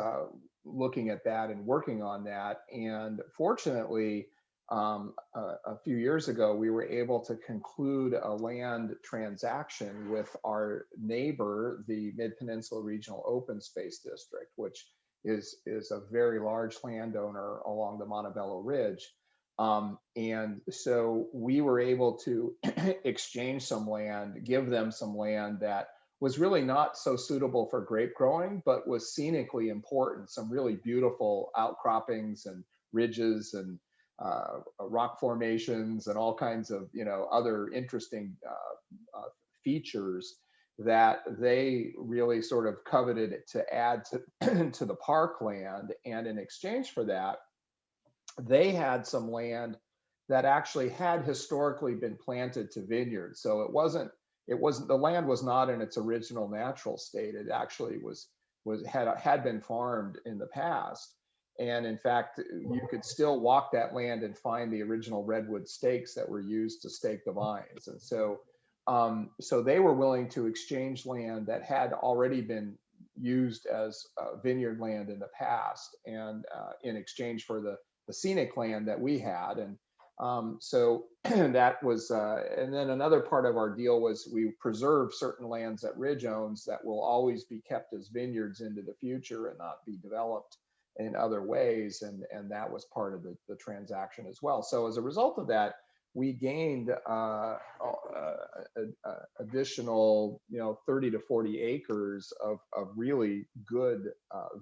looking at that and working on that. And fortunately, a few years ago, we were able to conclude a land transaction with our neighbor, the Mid-Peninsula Regional Open Space District, which is a very large landowner along the Montebello Ridge. And so we were able to exchange some land, give them some land that was really not so suitable for grape growing, but was scenically important. Some really beautiful outcroppings and ridges and rock formations and all kinds of, other interesting features that they really sort of coveted to add to, to the parkland. And in exchange for that, they had some land that actually had historically been planted to vineyards. So it wasn't, the land was not in its original natural state. It actually had been farmed in the past. And in fact, you could still walk that land and find the original redwood stakes that were used to stake the vines. And so, so they were willing to exchange land that had already been used as vineyard land in the past, and in exchange for the scenic land that we had. And so that was, and then another part of our deal was we preserve certain lands that Ridge owns that will always be kept as vineyards into the future and not be developed in other ways. And that was part of the transaction as well. So as a result of that, we gained additional, 30 to 40 acres of really good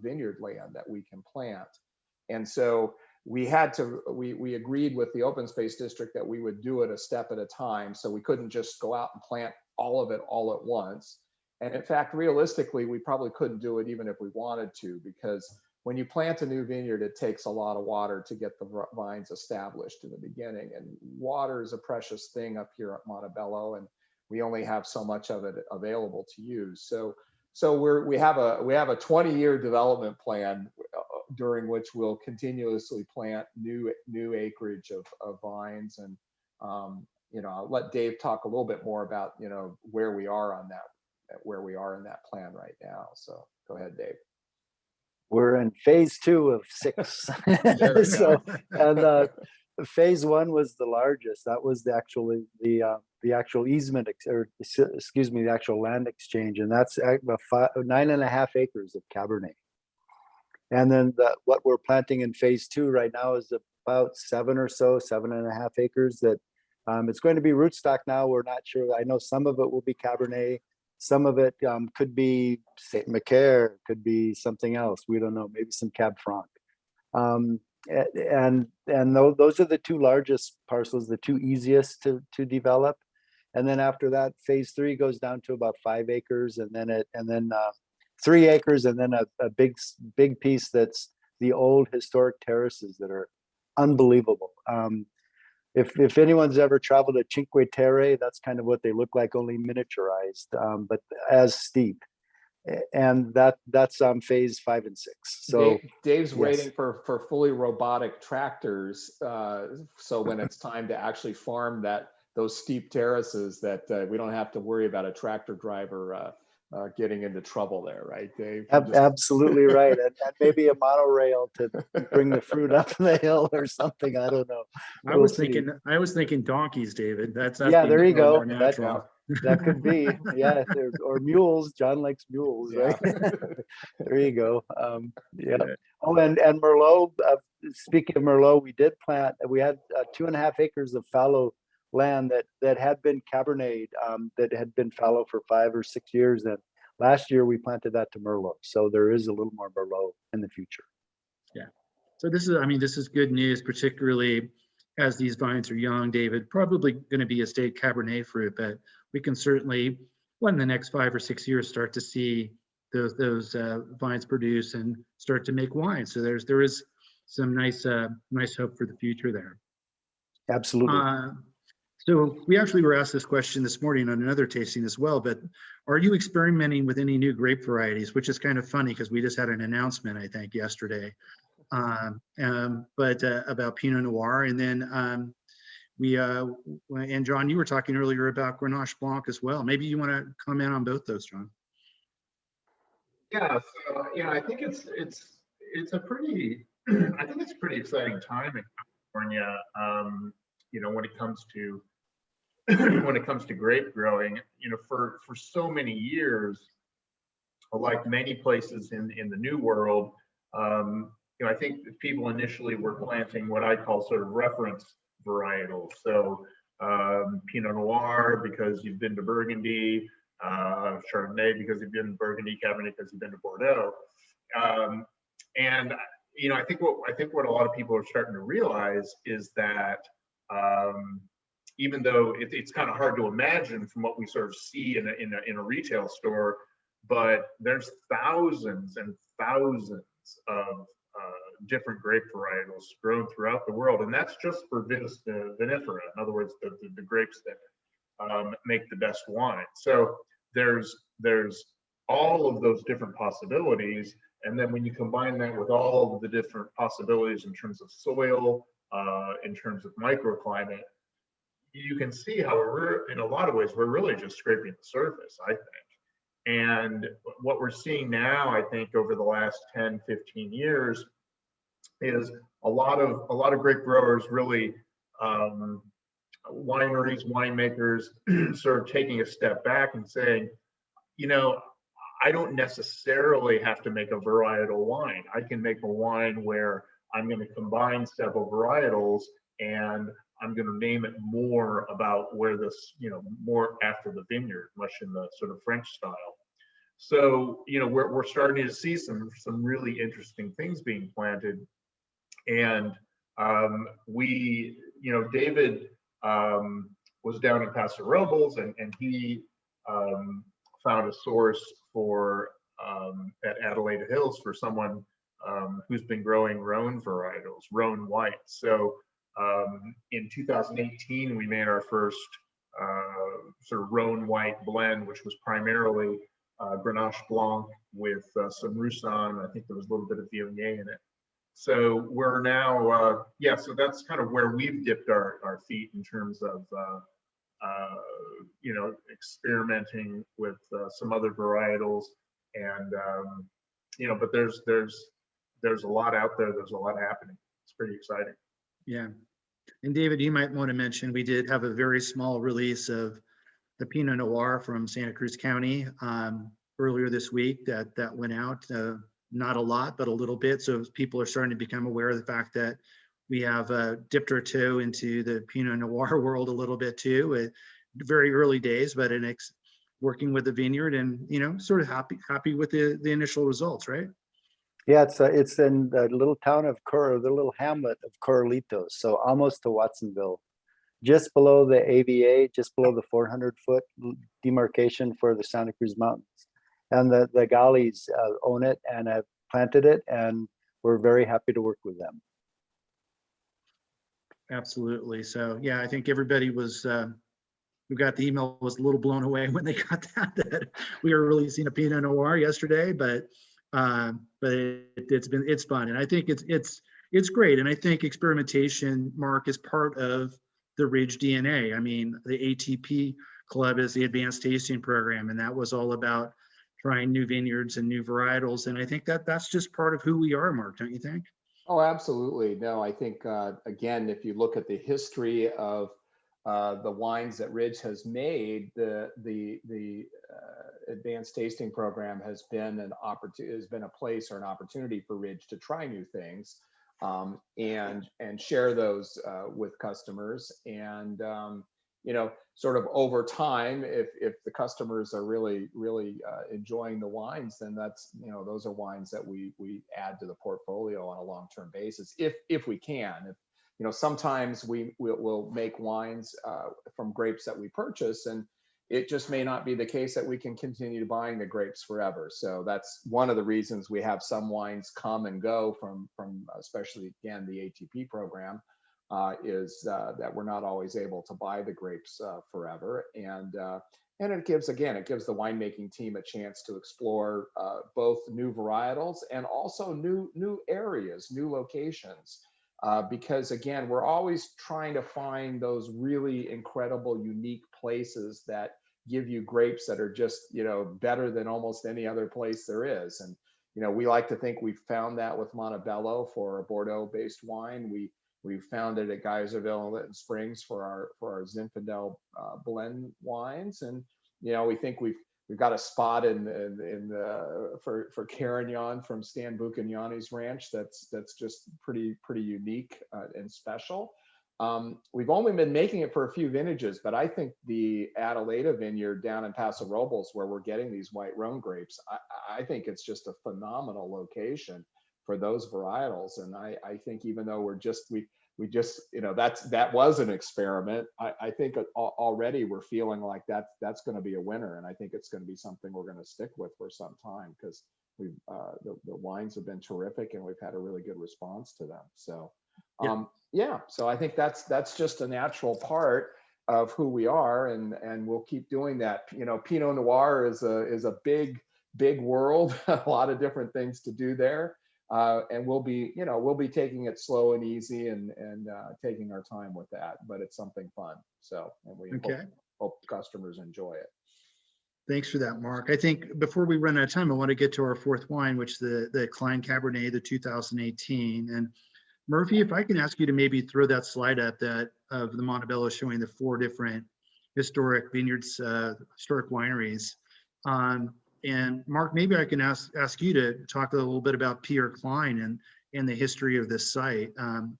vineyard land that we can plant. And so we agreed with the open space district that we would do it a step at a time. So we couldn't just go out and plant all of it all at once. And in fact, realistically, we probably couldn't do it even if we wanted to, because when you plant a new vineyard, it takes a lot of water to get the vines established in the beginning. And water is a precious thing up here at Montebello, and we only have so much of it available to use. So we have a 20-year development plan during which we'll continuously plant new acreage of vines. And I'll let Dave talk a little bit more about where we are in that plan right now. So go ahead, Dave.
We're in phase 2 of 6. So, and phase 1 was the largest. That was the actual easement, or excuse me, the actual land exchange, and that's 9.5 acres of Cabernet. And then what we're planting in phase 2 right now is about 7.5 acres. That it's going to be rootstock now. We're not sure. I know some of it will be Cabernet. Some of it could be Saint Macaire, could be something else. We don't know. Maybe some Cab Franc. And those are the 2 largest parcels, the 2 easiest to develop. And then after that, phase 3 goes down to about 5 acres, and then 3 acres, and then a big piece that's the old historic terraces that are unbelievable. If anyone's ever traveled to Cinque Terre, that's kind of what they look like, only miniaturized, but as steep. And that's phase 5 and 6. So
Dave's
yes.
waiting for fully robotic tractors. So when it's time to actually farm those steep terraces, that we don't have to worry about a tractor driver getting into trouble there, right, Dave?
Absolutely right. And maybe a monorail to bring the fruit up the hill or something. I don't know.
I was thinking donkeys, David. That's
yeah. There you go.
That
could be. Yeah. Or mules. John likes mules, right? There you go. Yeah. Oh, and Merlot. Speaking of Merlot, we had 2.5 acres of fallow land that had been Cabernet, that had been fallow for 5 or 6 years. And last year we planted that to Merlot. So there is a little more Merlot in the future.
Yeah. So this is good news, particularly as these vines are young, David. Probably going to be Estate Cabernet fruit, but we can certainly, in the next 5 or 6 years, start to see those vines produce and start to make wine. So there is some nice hope for the future there.
Absolutely.
So we actually were asked this question this morning on another tasting as well, but are you experimenting with any new grape varieties? Which is kind of funny because we just had an announcement, I think, yesterday, but about Pinot Noir. And then and John, you were talking earlier about Grenache Blanc as well. Maybe you want to comment on both those, John.
Yeah, so I think it's a pretty exciting time in California. When it comes to grape growing, for so many years, like many places in the New World, I think that people initially were planting what I call sort of reference varietals. So Pinot Noir because you've been to Burgundy, Chardonnay because you've been to Burgundy, Cabernet because you've been to Bordeaux. And I think what a lot of people are starting to realize is that even though it's kind of hard to imagine from what we sort of see in a retail store, but there's thousands and thousands of different grape varietals grown throughout the world, and that's just for vinifera. In other words, the grapes that make the best wine. So there's all of those different possibilities, and then when you combine that with all of the different possibilities in terms of soil, in terms of microclimate, you can see how in a lot of ways we're really just scraping the surface, I think. And what we're seeing now, I think, over the last 10, 15 years is a lot of grape growers really, wineries, winemakers sort of taking a step back and saying, I don't necessarily have to make a varietal wine. I can make a wine where I'm going to combine several varietals and I'm going to name it more about where this, more after the vineyard, much in the sort of French style. So, we're starting to see some really interesting things being planted. And David was down in Paso Robles, and he found a source for at Adelaide Hills for someone who's been growing Rhone varietals, Rhone white. So in 2018, we made our first sort of Rhone white blend, which was primarily Grenache Blanc with some Roussanne. I think there was a little bit of Viognier in it. So we're now, so that's kind of where we've dipped our feet in terms of, experimenting with some other varietals. And, but there's a lot out there. There's a lot happening. It's pretty exciting.
Yeah. And David, you might want to mention, we did have a very small release of the Pinot Noir from Santa Cruz County earlier this week that went out. Not a lot, but a little bit. So people are starting to become aware of the fact that we have dipped our toe into the Pinot Noir world a little bit too. Very early days, but working with the vineyard and, sort of happy with the initial results, right?
Yeah, it's in the little town of the little hamlet of Corralitos, so almost to Watsonville, just below the AVA, just below the 400-foot demarcation for the Santa Cruz Mountains. And the Gallis own it and have planted it, and we're very happy to work with them.
Absolutely. So yeah, I think everybody who got the email was a little blown away when they got that we were releasing a Pinot Noir yesterday, but it's fun, and I think it's great. And I think experimentation, Mark, is part of the Ridge DNA. I mean, the ATP Club is the Advanced Tasting Program, and that was all about trying new vineyards and new varietals. And I think that's just part of who we are, Mark, don't you think?
Oh, absolutely. No, I think, again, if you look at the history of the wines that Ridge has made, the Advanced Tasting Program has been a place or an opportunity for Ridge to try new things and share those with customers. And sort of over time, if the customers are really enjoying the wines, then that's those are wines that we add to the portfolio on a long-term basis if we can. Sometimes we'll make wines from grapes that we purchase, and it just may not be the case that we can continue buying the grapes forever. So that's one of the reasons we have some wines come and go from especially, again, the ATP program, is that we're not always able to buy the grapes forever. And it gives the winemaking team a chance to explore both new varietals and also new areas, new locations. Because again, we're always trying to find those really incredible, unique places that give you grapes that are just, better than almost any other place there is. And, we like to think we've found that with Montebello for a Bordeaux-based wine. We found it at Geyserville and Lytton Springs for our Zinfandel blend wines. And, we think we've we've got a spot for Carignan from Stan Bucagnani's ranch that's just pretty unique and special. We've only been making it for a few vintages, but I think the Adelaida vineyard down in Paso Robles, where we're getting these white Rhone grapes, I think it's just a phenomenal location for those varietals. And I think even though we just, that was an experiment, I think already we're feeling like that's going to be a winner. And I think it's going to be something we're going to stick with for some time, because the wines have been terrific and we've had a really good response to them. So so I think that's just a natural part of who we are, and we'll keep doing that. Pinot Noir is a big world, a lot of different things to do there, and we'll be taking it slow and easy and taking our time with that, but it's something fun. So, and we hope customers enjoy it.
Thanks for that, Mark. I think before we run out of time, I want to get to our fourth wine, which the Klein Cabernet, the 2018. And Murphy, if I can ask you to maybe throw that slide up of the Montebello showing the 4 different historic vineyards, historic wineries. And Mark, maybe I can ask you to talk a little bit about Pierre Klein and the history of this site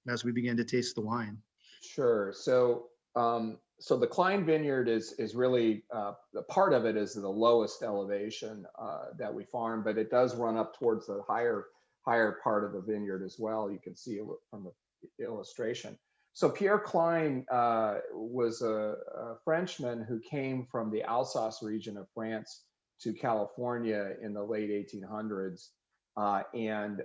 as we begin to taste the wine.
Sure. So the Klein Vineyard is really the part of it is the lowest elevation that we farm, but it does run up towards the higher part of the vineyard as well. You can see it from the illustration. So Pierre Klein was a Frenchman who came from the Alsace region of France to California in the late 1800s. And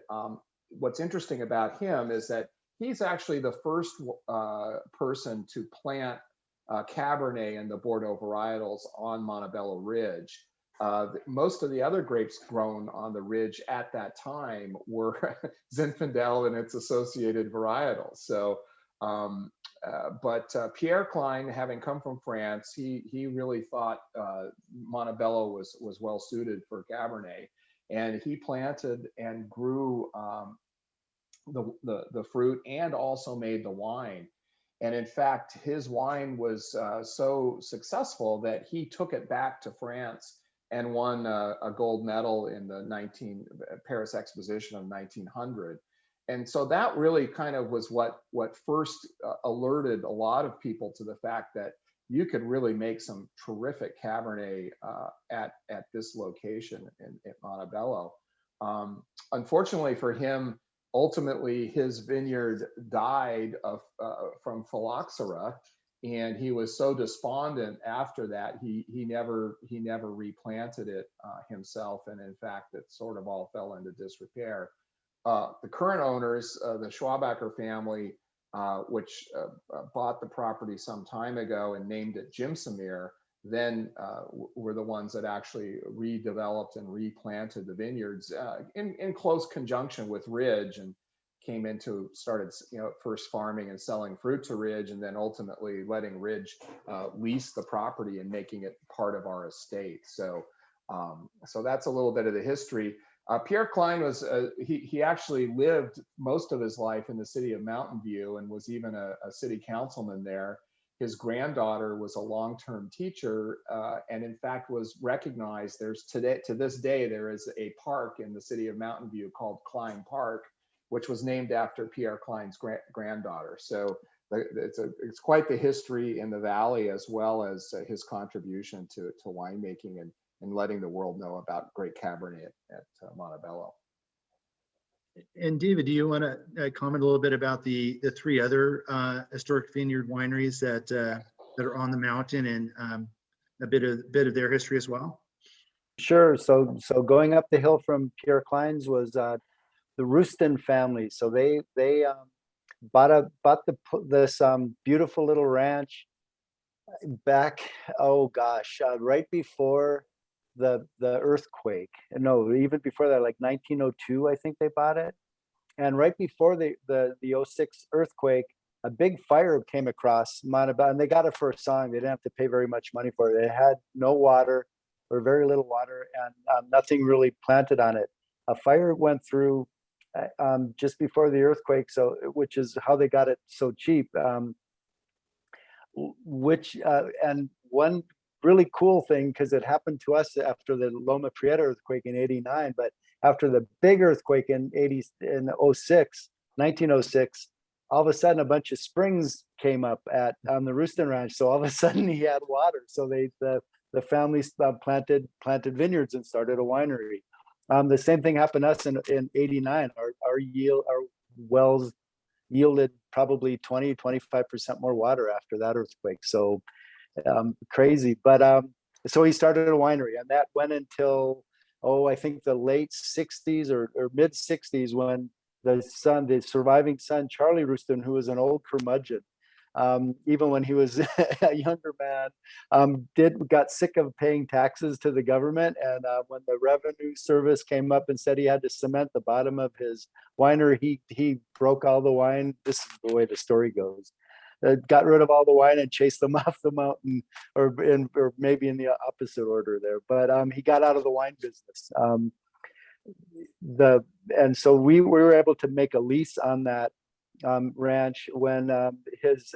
what's interesting about him is that he's actually the first person to plant Cabernet and the Bordeaux varietals on Montebello Ridge. Most of the other grapes grown on the ridge at that time were Zinfandel and its associated varietals. So, but Pierre Klein, having come from France, he really thought Montebello was well suited for Cabernet, and he planted and grew the fruit and also made the wine. And in fact, his wine was so successful that he took it back to France and won a gold medal in the Paris Exposition of 1900. And so that really kind of was what first alerted a lot of people to the fact that you could really make some terrific Cabernet at this location at Montebello. Unfortunately for him, ultimately his vineyard died from phylloxera, and he was so despondent after that he never replanted it himself, and in fact it sort of all fell into disrepair. The current owners, the Schwabacher family, which bought the property some time ago and named it Jimsomere, then were the ones that actually redeveloped and replanted the vineyards in close conjunction with Ridge, and started first farming and selling fruit to Ridge, and then ultimately letting Ridge lease the property and making it part of our estate. So that's a little bit of the history. Pierre Klein was he actually lived most of his life in the city of Mountain View and was even a city councilman there. His granddaughter was a long-term teacher, and in fact was recognized. To this day, there is a park in the city of Mountain View called Klein Park, which was named after Pierre Klein's granddaughter. So it's quite the history in the valley, as well as his contribution to winemaking and letting the world know about great Cabernet at Montebello.
And David, do you want to comment a little bit about the 3 other historic vineyard wineries that are on the mountain, and a bit of their history as well?
Sure. So going up the hill from Pierre Klein's was the Roustan family. So they bought this beautiful little ranch back, right before the earthquake. No, even before that, like 1902, I think they bought it. And right before the 06 earthquake, a big fire came across Montebello, and they got it for a song. They didn't have to pay very much money for it. It had no water, or very little water, and nothing really planted on it. A fire went through just before the earthquake, which is how they got it so cheap. And one really cool thing, because it happened to us after the Loma Prieta earthquake in '89, but after the big earthquake in 1906, all of a sudden a bunch of springs came up on the Rooston Ranch. So all of a sudden he had water. So the family planted vineyards and started a winery. The same thing happened to us in '89. Our wells yielded probably 20-25% more water after that earthquake. So crazy. But so he started a winery, and that went until, I think the late '60s or mid '60s, when the surviving son, Charlie Rooston, who was an old curmudgeon, even when he was a younger man, got sick of paying taxes to the government. And when the revenue service came up and said he had to cement the bottom of his winery, he broke all the wine. This is the way the story goes. Got rid of all the wine and chased them off the mountain, or maybe in the opposite order there. But he got out of the wine business. And so we were able to make a lease on that ranch when his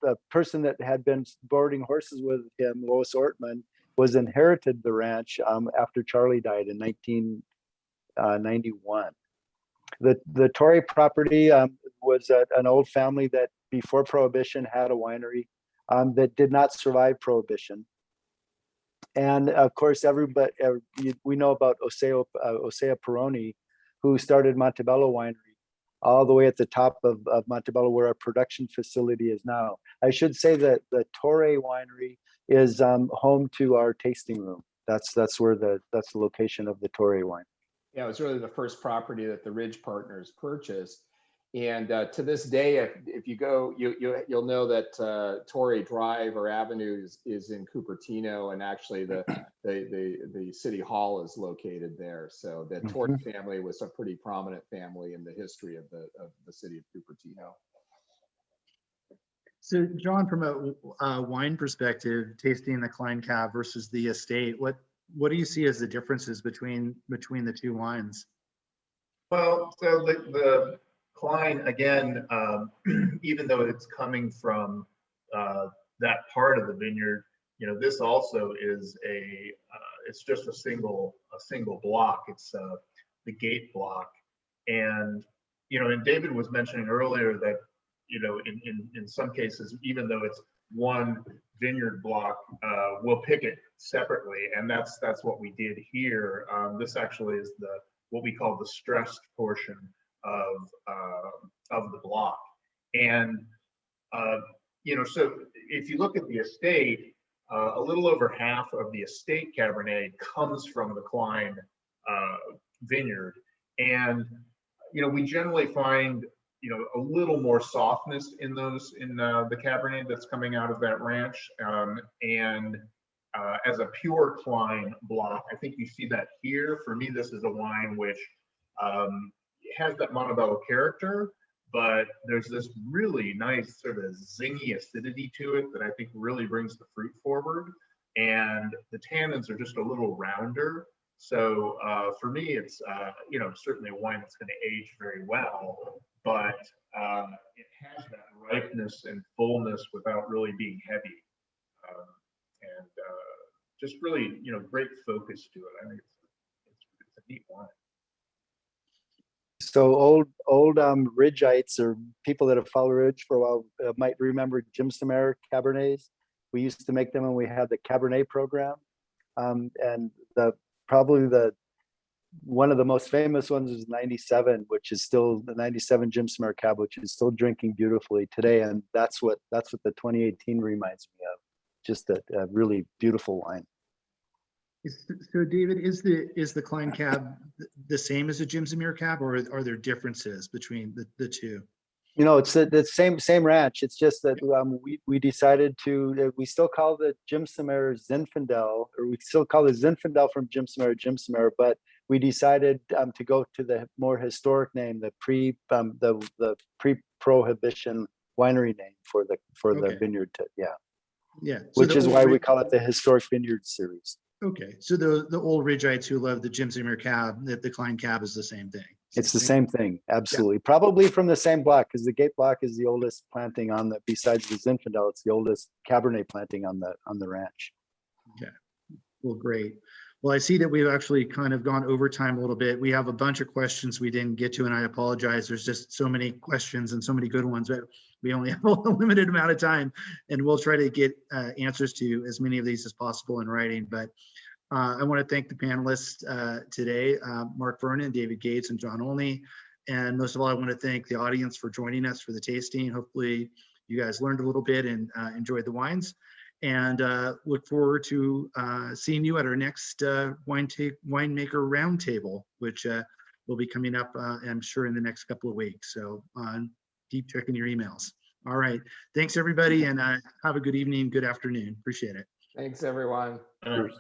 a person that had been boarding horses with him, Lois Ortman, was inherited the ranch after Charlie died in 1991. The Torrey property was an old family that before Prohibition had a winery that did not survive Prohibition. And of course, everybody, we know about Oseo Peroni, who started Montebello Winery all the way at the top of Montebello, where our production facility is now. I should say that the Torrey Winery is home to our tasting room. That's the location of the Torrey wine.
Yeah, it was really the first property that the Ridge Partners purchased. And to this day, if you go, you'll know that Torrey Drive or Avenue is in Cupertino, and actually the city hall is located there. So the Torrey family was a pretty prominent family in the history of the city of Cupertino.
So John, from a wine perspective, tasting the Klein Cab versus the estate, what do you see as the differences between the two wines?
Well, so the Klein, again, even though it's coming from that part of the vineyard, this also is it's just a single block. It's the gate block. And, and David was mentioning earlier that, in some cases, even though it's one vineyard block, we'll pick it separately. And that's what we did here. This actually is what we call the stressed portion of the block. And so if you look at the estate, a little over half of the Estate Cabernet comes from the Klein vineyard. And we generally find a little more softness in the Cabernet that's coming out of that ranch. And as a pure Klein block, I think you see that here. For me, this is a wine which has that Montebello character, but there's this really nice sort of zingy acidity to it that I think really brings the fruit forward. And the tannins are just a little rounder. So for me, it's certainly a wine that's going to age very well, but it has that ripeness and fullness without really being heavy, and just really great focus to it. I think it's a neat wine.
So old Ridgeites, or people that have followed Ridge for a while, might remember Jim Sumer Cabernets. We used to make them when we had the Cabernet program, and one of the most famous ones is 97, which is still the 97 Jim Sumer Cab, which is still drinking beautifully today. And that's what the 2018 reminds me of. Just a really beautiful wine.
So David, is the Klein Cab the same as a Jim Sumer Cab, or are there differences between the two?
It's the same ranch. It's just that we decided we still call the Jim Sumer Zinfandel, or we still call the Zinfandel from Jim Sumer, but we decided to go to the more historic name, the pre-prohibition winery name for the vineyard.
Yeah. So
which is why we call it the Historic Vineyard Series.
Okay, so the old Ridgeites who love the Jim Sumer Cab, the Klein Cab is the same thing.
It's the same thing, absolutely. Yeah. Probably from the same block, because the Gate block is the oldest planting besides the Zinfandel, it's the oldest Cabernet planting on the ranch.
Well, great. Well, I see that we've actually kind of gone over time a little bit. We have a bunch of questions we didn't get to, and I apologize. There's just so many questions and so many good ones, but we only have a limited amount of time, and we'll try to get answers to as many of these as possible in writing. But I want to thank the panelists today, Mark Vernon, David Gates, and John Olney. And most of all, I want to thank the audience for joining us for the tasting. Hopefully you guys learned a little bit and enjoyed the wines. And look forward to seeing you at our next winemaker roundtable, which will be coming up, I'm sure, in the next couple of weeks. So keep checking your emails. All right. Thanks, everybody, and have a good evening, good afternoon. Appreciate it.
Thanks, everyone.
Cheers.